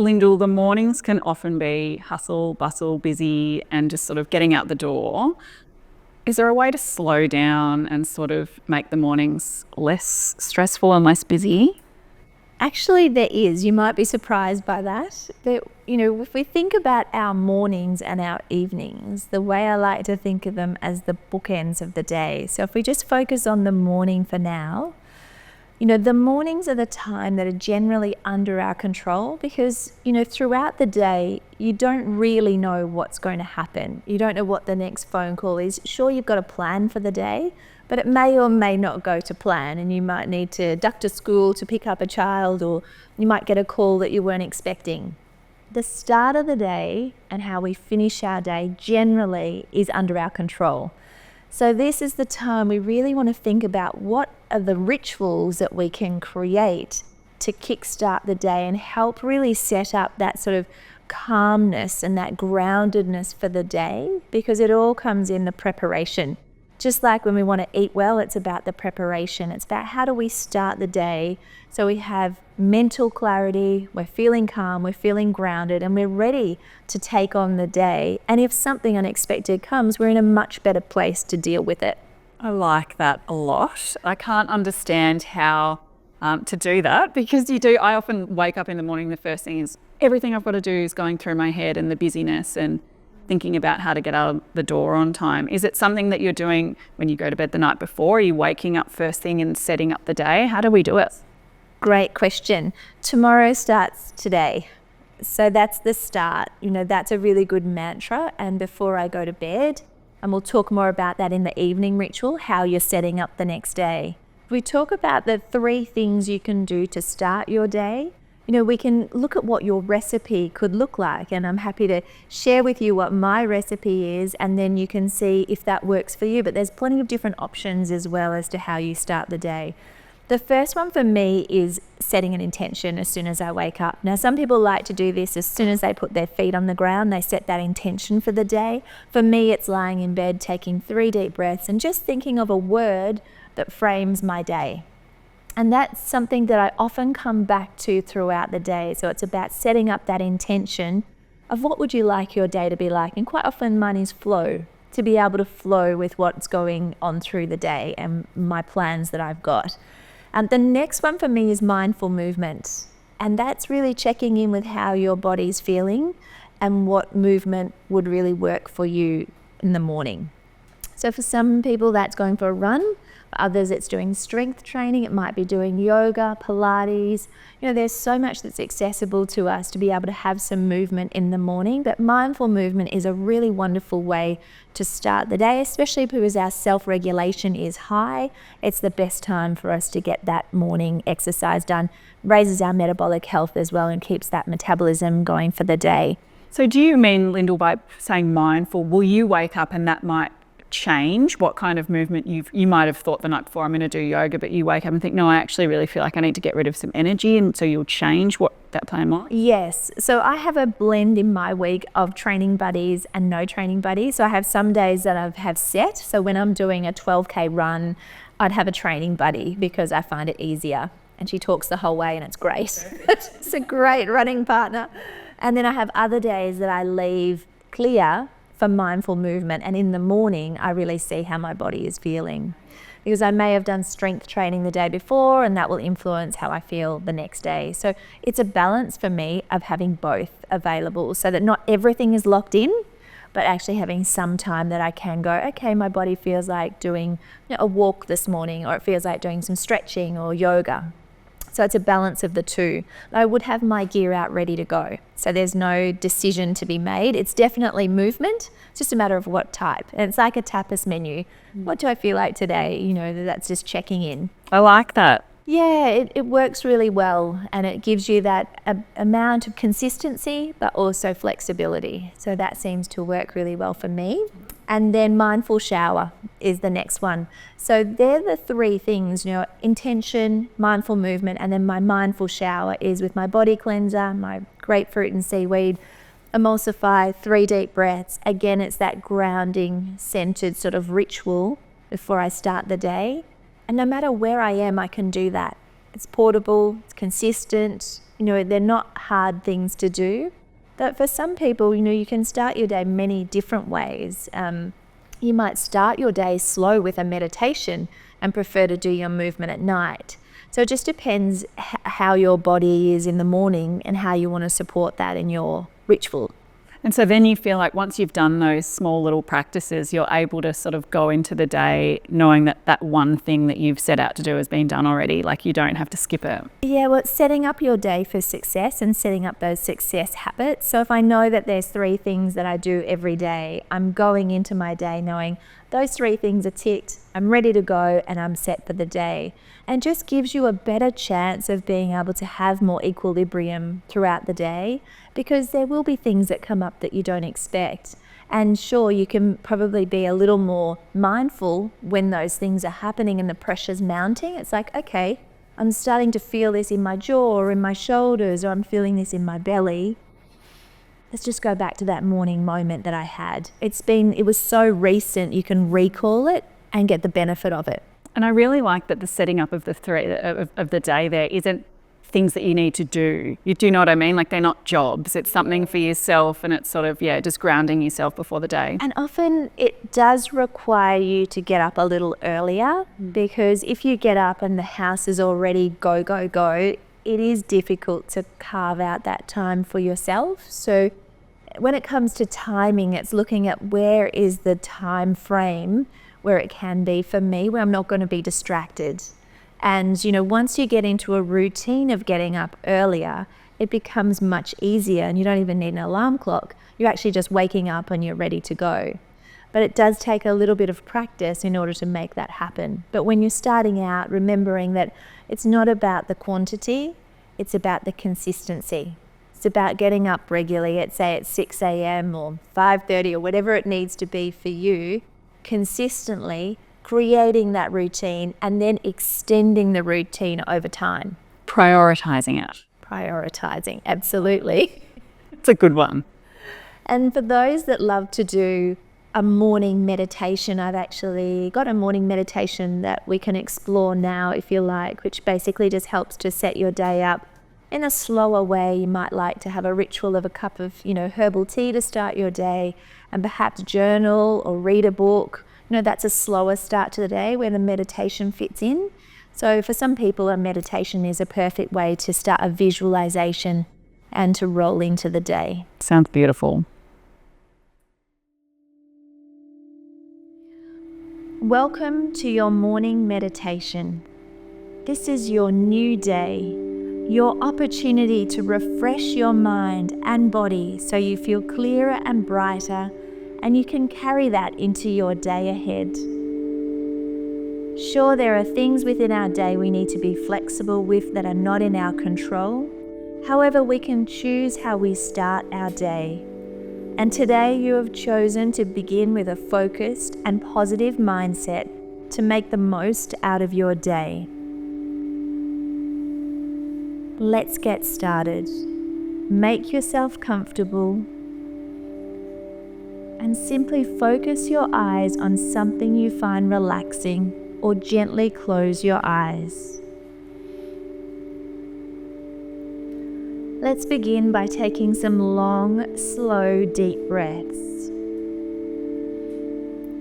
Lyndall, the mornings can often be hustle, bustle, busy, and just sort of getting out the door. Is there a way to slow down and sort of make the mornings less stressful and less busy? Actually, there is. You might be surprised by that. But, if we think about our mornings and our evenings, the way I like to think of them as the bookends of the day. So if we just focus on the morning for now, the mornings are the time that are generally under our control because, throughout the day, you don't really know what's going to happen. You don't know what the next phone call is. Sure, you've got a plan for the day, but it may or may not go to plan, and you might need to duck to school to pick up a child, or you might get a call that you weren't expecting. The start of the day and how we finish our day generally is under our control. So this is the time we really want to think about what are the rituals that we can create to kickstart the day and help really set up that sort of calmness and that groundedness for the day, because it all comes in the preparation. Just like when we want to eat well, it's about the preparation. It's about how do we start the day so we have mental clarity, we're feeling calm, we're feeling grounded, and we're ready to take on the day. And if something unexpected comes, we're in a much better place to deal with it. I like that a lot. I can't understand how to do that because I often wake up in the morning, the first thing is everything I've got to do is going through my head and the busyness and thinking about how to get out the door on time. Is it something that you're doing when you go to bed the night before? Are you waking up first thing and setting up the day? How do we do it? Great question. Tomorrow starts today. So that's the start. That's a really good mantra. And before I go to bed, and we'll talk more about that in the evening ritual, how you're setting up the next day. We talk about the 3 things you can do to start your day. We can look at what your recipe could look like, and I'm happy to share with you what my recipe is, and then you can see if that works for you. But there's plenty of different options as well as to how you start the day. The first one for me is setting an intention as soon as I wake up. Now, some people like to do this as soon as they put their feet on the ground, they set that intention for the day. For me, it's lying in bed, taking 3 deep breaths and just thinking of a word that frames my day. And that's something that I often come back to throughout the day. So it's about setting up that intention of what would you like your day to be like. And quite often mine is flow, to be able to flow with what's going on through the day and my plans that I've got. The next one for me is mindful movement. And that's really checking in with how your body's feeling and what movement would really work for you in the morning. So for some people, that's going for a run. For others, it's doing strength training. It might be doing yoga, Pilates. There's so much that's accessible to us to be able to have some movement in the morning. But mindful movement is a really wonderful way to start the day, especially because our self-regulation is high. It's the best time for us to get that morning exercise done. Raises our metabolic health as well and keeps that metabolism going for the day. So do you mean, Lyndall, by saying mindful, will you wake up and that might change what kind of movement you might have thought the night before, I'm going to do yoga, but you wake up and think, no, I actually really feel like I need to get rid of some energy, and so you'll change what that plan might? Yes. So I have a blend in my week of training buddies and no training buddies. So I have some days that I have set. So when I'm doing a 12K run, I'd have a training buddy because I find it easier. And she talks the whole way and it's great. It's a great running partner. And then I have other days that I leave clear for mindful movement, and in the morning I really see how my body is feeling, because I may have done strength training the day before and that will influence how I feel the next day. So it's a balance for me of having both available so that not everything is locked in, but actually having some time that I can go, okay, my body feels like doing a walk this morning, or it feels like doing some stretching or yoga. So it's a balance of the two. I would have my gear out ready to go. So there's no decision to be made. It's definitely movement. It's just a matter of what type. And it's like a tapas menu. What do I feel like today? That's just checking in. I like that. Yeah, it works really well, and it gives you that amount of consistency, but also flexibility. So that seems to work really well for me. And then mindful shower is the next one. So they're the 3 things, intention, mindful movement, and then my mindful shower is with my body cleanser, my grapefruit and seaweed, emulsify, 3 deep breaths. Again, it's that grounding, centered sort of ritual before I start the day. And no matter where I am, I can do that. It's portable, it's consistent. they're not hard things to do. But for some people, you can start your day many different ways. You might start your day slow with a meditation and prefer to do your movement at night. So it just depends how your body is in the morning and how you want to support that in your ritual. And so then you feel like once you've done those small little practices, you're able to sort of go into the day knowing that that one thing that you've set out to do has been done already, like you don't have to skip it. Yeah, well, it's setting up your day for success and setting up those success habits. So if I know that there's 3 things that I do every day, I'm going into my day knowing those 3 things are ticked, I'm ready to go, and I'm set for the day. And just gives you a better chance of being able to have more equilibrium throughout the day, because there will be things that come up that you don't expect. And sure, you can probably be a little more mindful when those things are happening and the pressure's mounting. It's like, okay, I'm starting to feel this in my jaw or in my shoulders, or I'm feeling this in my belly. Let's just go back to that morning moment that I had. It was so recent, you can recall it and get the benefit of it. And I really like that the setting up of the day there isn't things that you need to do. You do know what I mean? Like, they're not jobs. It's something for yourself, and it's sort of, just grounding yourself before the day. And often it does require you to get up a little earlier, because if you get up and the house is already go, go, go, it is difficult to carve out that time for yourself. So when it comes to timing, it's looking at where is the time frame where it can be for me, where I'm not going to be distracted. And, once you get into a routine of getting up earlier, it becomes much easier, and you don't even need an alarm clock. You're actually just waking up and you're ready to go. But it does take a little bit of practice in order to make that happen. But when you're starting out, remembering that it's not about the quantity, it's about the consistency. It's about getting up regularly at, say, at 6 a.m. or 5:30 or whatever it needs to be for you, consistently creating that routine and then extending the routine over time. Prioritizing it. Prioritizing, absolutely. It's a good one. And for those that love to do a morning meditation, I've actually got a morning meditation that we can explore now, if you like, which basically just helps to set your day up in a slower way. You might like to have a ritual of a cup of, herbal tea to start your day, and perhaps journal or read a book. That's a slower start to the day where the meditation fits in. So for some people, a meditation is a perfect way to start a visualization and to roll into the day. Sounds beautiful. Welcome to your morning meditation. This is your new day, your opportunity to refresh your mind and body so you feel clearer and brighter, and you can carry that into your day ahead. Sure, there are things within our day we need to be flexible with that are not in our control. However, we can choose how we start our day. And today you have chosen to begin with a focused and positive mindset to make the most out of your day. Let's get started. Make yourself comfortable and simply focus your eyes on something you find relaxing, or gently close your eyes. Let's begin by taking some long, slow, deep breaths.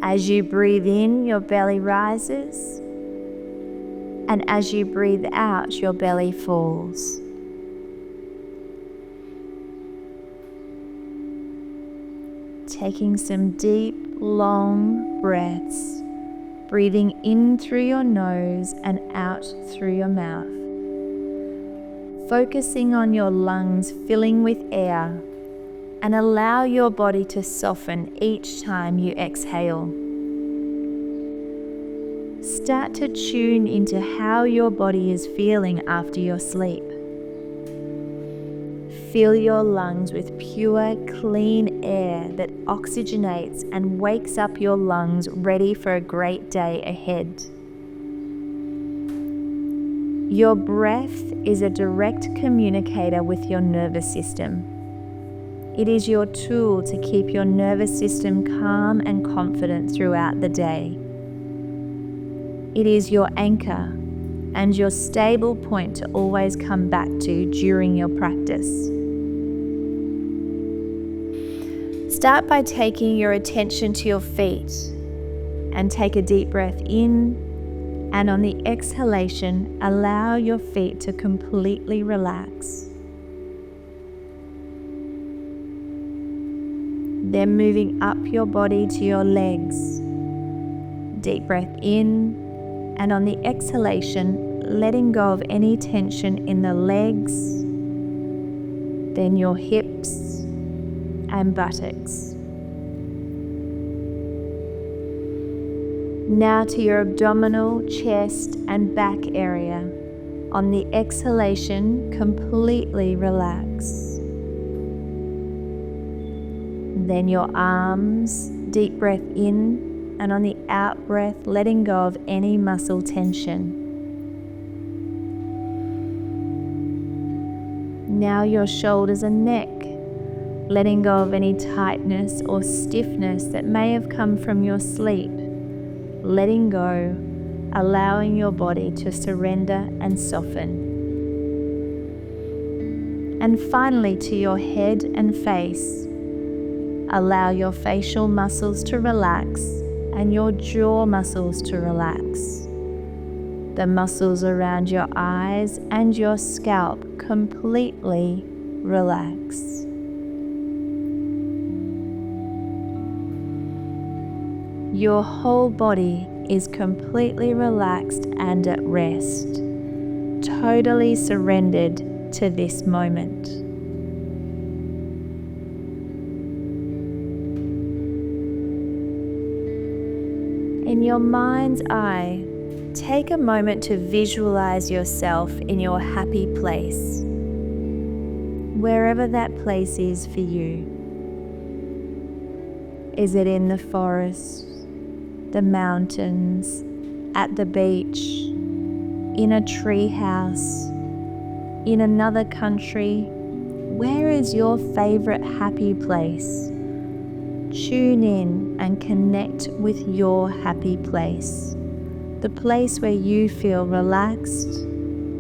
As you breathe in, your belly rises, and as you breathe out, your belly falls. Taking some deep, long breaths, breathing in through your nose and out through your mouth. Focusing on your lungs filling with air, and allow your body to soften each time you exhale. Start to tune into how your body is feeling after your sleep. Fill your lungs with pure, clean air that oxygenates and wakes up your lungs ready for a great day ahead. Your breath is a direct communicator with your nervous system. It is your tool to keep your nervous system calm and confident throughout the day. It is your anchor, and your stable point to always come back to during your practice. Start by taking your attention to your feet and take a deep breath in, and on the exhalation, allow your feet to completely relax. Then moving up your body to your legs. Deep breath in, and on the exhalation, letting go of any tension in the legs, then your hips and buttocks. Now to your abdominal, chest and back area. On the exhalation, completely relax. Then your arms, deep breath in, and on the out breath, letting go of any muscle tension. Now your shoulders and neck, letting go of any tightness or stiffness that may have come from your sleep. Letting go, allowing your body to surrender and soften. And finally to your head and face. Allow your facial muscles to relax and your jaw muscles to relax. The muscles around your eyes and your scalp completely relax. Your whole body is completely relaxed and at rest, totally surrendered to this moment. In your mind's eye, take a moment to visualize yourself in your happy place, wherever that place is for you. Is it in the forest, the mountains, at the beach, in a tree house, in another country? Where is your favorite happy place? Tune in and connect with your happy place, the place where you feel relaxed,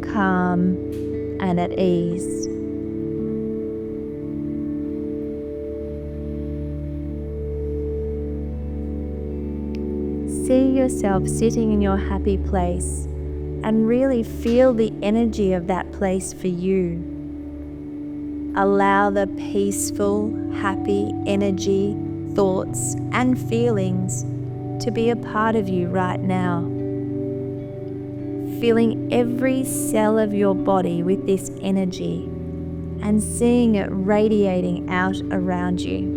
calm, and at ease. See yourself sitting in your happy place and really feel the energy of that place for you. Allow the peaceful, happy energy, thoughts and feelings to be a part of you right now. Filling every cell of your body with this energy and seeing it radiating out around you.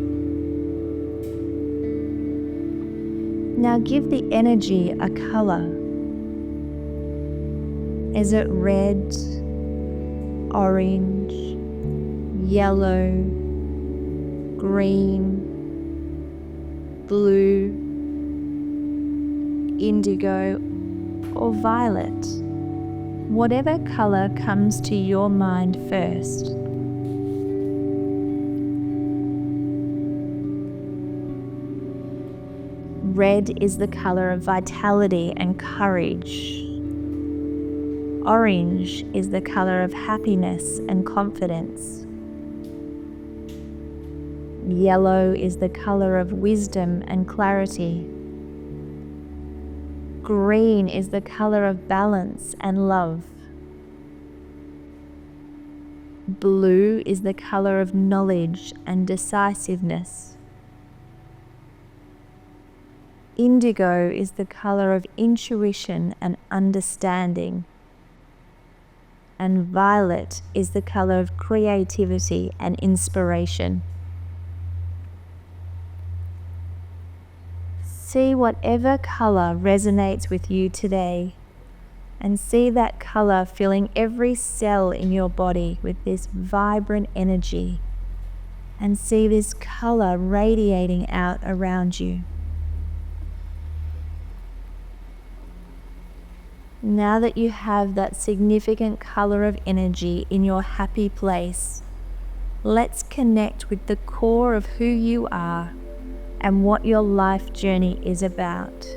Now give the energy a color. Is it red, orange, yellow, green, blue, indigo, or violet? Whatever color comes to your mind first. Red is the color of vitality and courage. Orange is the color of happiness and confidence. Yellow is the color of wisdom and clarity. Green is the color of balance and love. Blue is the color of knowledge and decisiveness. Indigo is the color of intuition and understanding. And violet is the color of creativity and inspiration. See whatever color resonates with you today, and see that color filling every cell in your body with this vibrant energy, and see this color radiating out around you. Now that you have that significant color of energy in your happy place, let's connect with the core of who you are and what your life journey is about.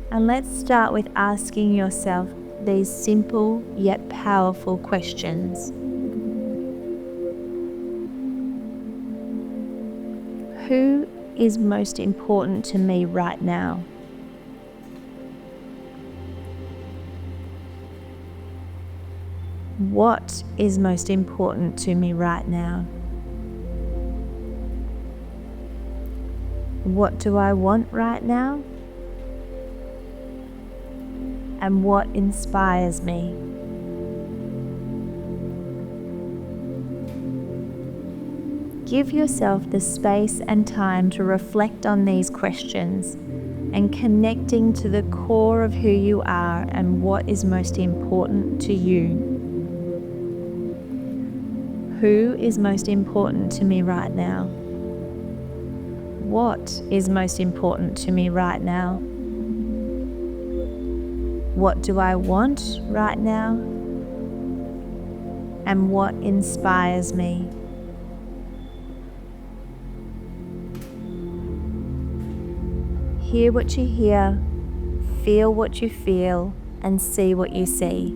And let's start with asking yourself, these simple yet powerful questions. Who is most important to me right now? What is most important to me right now? What do I want right now? And what inspires me? Give yourself the space and time to reflect on these questions and connecting to the core of who you are and what is most important to you. Who is most important to me right now? What is most important to me right now? What do I want right now? And what inspires me? Hear what you hear, feel what you feel, and see what you see.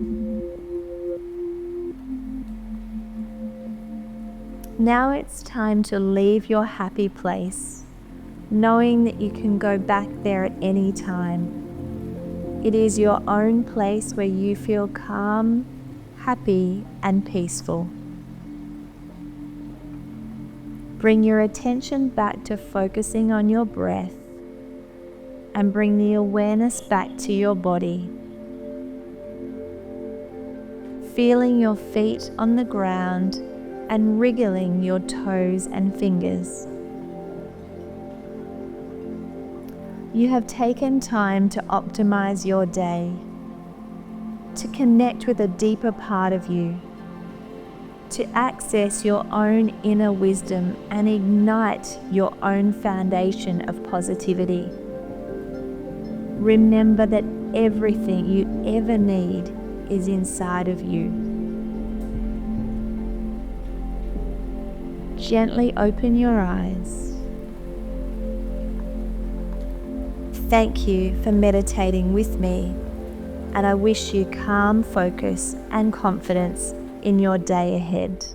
Now it's time to leave your happy place, knowing that you can go back there at any time. It is your own place where you feel calm, happy, and peaceful. Bring your attention back to focusing on your breath and bring the awareness back to your body. Feeling your feet on the ground and wriggling your toes and fingers. You have taken time to optimize your day, to connect with a deeper part of you, to access your own inner wisdom and ignite your own foundation of positivity. Remember that everything you ever need is inside of you. Gently open your eyes. Thank you for meditating with me, and I wish you calm focus and confidence in your day ahead.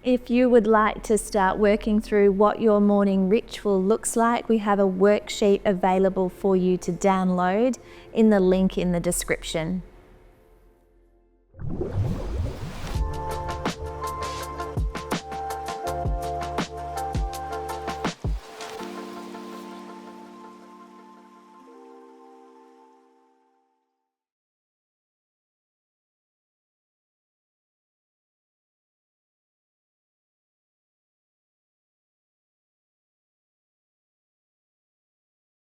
If you would like to start working through what your morning ritual looks like, we have a worksheet available for you to download in the link in the description.